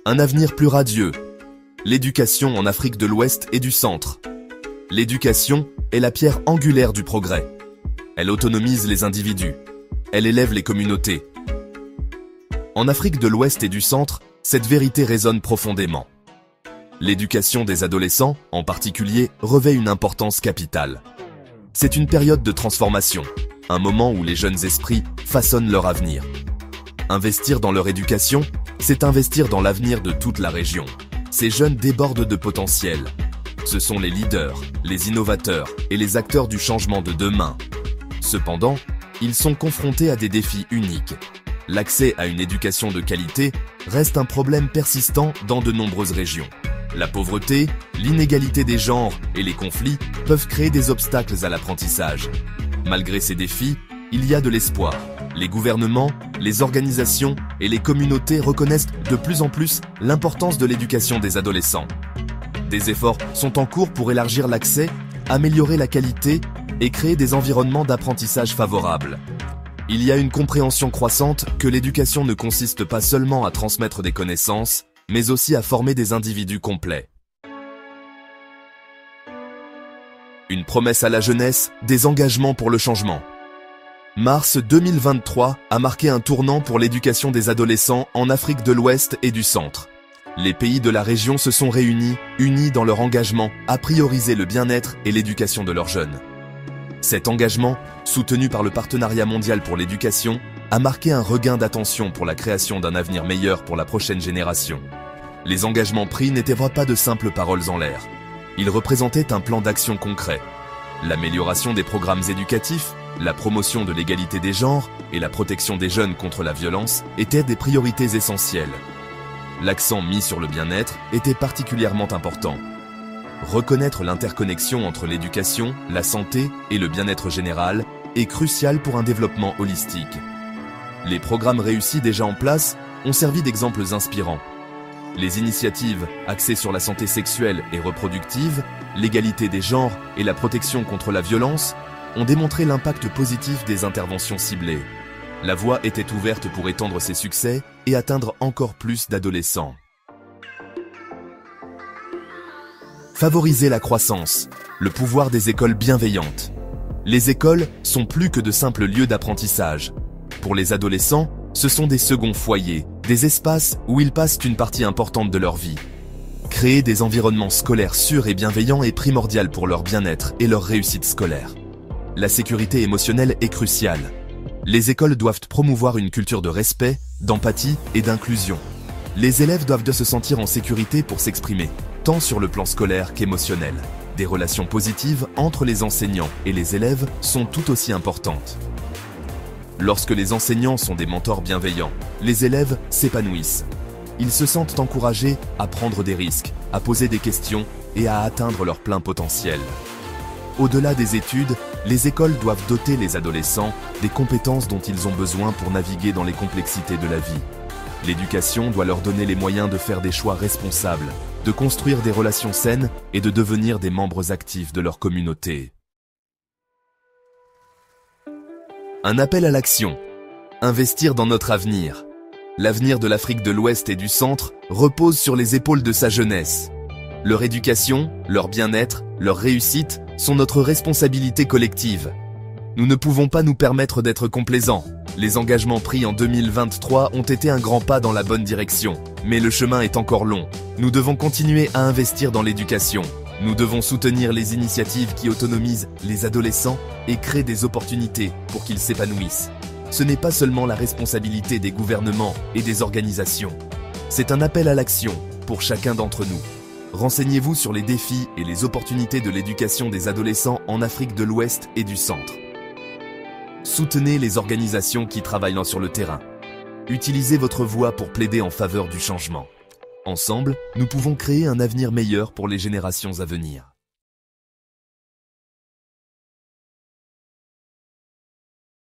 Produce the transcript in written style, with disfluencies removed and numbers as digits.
Un avenir plus radieux. L'éducation en Afrique de l'Ouest et du Centre. L'éducation est la pierre angulaire du progrès. Elle autonomise les individus. Elle élève les communautés. En Afrique de l'Ouest et du Centre, cette vérité résonne profondément. L'éducation des adolescents, en particulier, revêt une importance capitale. C'est une période de transformation, un moment où les jeunes esprits façonnent leur avenir. Investir dans leur éducation, c'est investir dans l'avenir de toute la région. Ces jeunes débordent de potentiel. Ce sont les leaders, les innovateurs et les acteurs du changement de demain. Cependant, ils sont confrontés à des défis uniques. L'accès à une éducation de qualité reste un problème persistant dans de nombreuses régions. La pauvreté, l'inégalité des genres et les conflits peuvent créer des obstacles à l'apprentissage. Malgré ces défis, il y a de l'espoir. Les gouvernements, les organisations et les communautés reconnaissent de plus en plus l'importance de l'éducation des adolescents. Des efforts sont en cours pour élargir l'accès, améliorer la qualité et créer des environnements d'apprentissage favorables. Il y a une compréhension croissante que l'éducation ne consiste pas seulement à transmettre des connaissances, mais aussi à former des individus complets. Une promesse à la jeunesse, des engagements pour le changement. Mars 2023 a marqué un tournant pour l'éducation des adolescents en Afrique de l'Ouest et du Centre. Les pays de la région se sont réunis, unis dans leur engagement à prioriser le bien-être et l'éducation de leurs jeunes. Cet engagement, soutenu par le Partenariat mondial pour l'éducation, a marqué un regain d'attention pour la création d'un avenir meilleur pour la prochaine génération. Les engagements pris n'étaient pas de simples paroles en l'air. Ils représentaient un plan d'action concret. L'amélioration des programmes éducatifs, la promotion de l'égalité des genres et la protection des jeunes contre la violence étaient des priorités essentielles. L'accent mis sur le bien-être était particulièrement important. Reconnaître l'interconnexion entre l'éducation, la santé et le bien-être général est crucial pour un développement holistique. Les programmes réussis déjà en place ont servi d'exemples inspirants. Les initiatives axées sur la santé sexuelle et reproductive, l'égalité des genres et la protection contre la violence ont démontré l'impact positif des interventions ciblées. La voie était ouverte pour étendre ces succès et atteindre encore plus d'adolescents. Favoriser la croissance, le pouvoir des écoles bienveillantes. Les écoles sont plus que de simples lieux d'apprentissage. Pour les adolescents, ce sont des seconds foyers, des espaces où ils passent une partie importante de leur vie. Créer des environnements scolaires sûrs et bienveillants est primordial pour leur bien-être et leur réussite scolaire. La sécurité émotionnelle est cruciale. Les écoles doivent promouvoir une culture de respect, d'empathie et d'inclusion. Les élèves doivent se sentir en sécurité pour s'exprimer, tant sur le plan scolaire qu'émotionnel. Des relations positives entre les enseignants et les élèves sont tout aussi importantes. Lorsque les enseignants sont des mentors bienveillants, les élèves s'épanouissent. Ils se sentent encouragés à prendre des risques, à poser des questions et à atteindre leur plein potentiel. Au-delà des études, les écoles doivent doter les adolescents des compétences dont ils ont besoin pour naviguer dans les complexités de la vie. L'éducation doit leur donner les moyens de faire des choix responsables, de construire des relations saines et de devenir des membres actifs de leur communauté. Un appel à l'action. Investir dans notre avenir. L'avenir de l'Afrique de l'Ouest et du Centre repose sur les épaules de sa jeunesse. Leur éducation, leur bien-être, leur réussite sont notre responsabilité collective. Nous ne pouvons pas nous permettre d'être complaisants. Les engagements pris en 2023 ont été un grand pas dans la bonne direction, mais le chemin est encore long. Nous devons continuer à investir dans l'éducation. Nous devons soutenir les initiatives qui autonomisent les adolescents et créent des opportunités pour qu'ils s'épanouissent. Ce n'est pas seulement la responsabilité des gouvernements et des organisations. C'est un appel à l'action pour chacun d'entre nous. Renseignez-vous sur les défis et les opportunités de l'éducation des adolescents en Afrique de l'Ouest et du Centre. Soutenez les organisations qui travaillent sur le terrain. Utilisez votre voix pour plaider en faveur du changement. Ensemble, nous pouvons créer un avenir meilleur pour les générations à venir.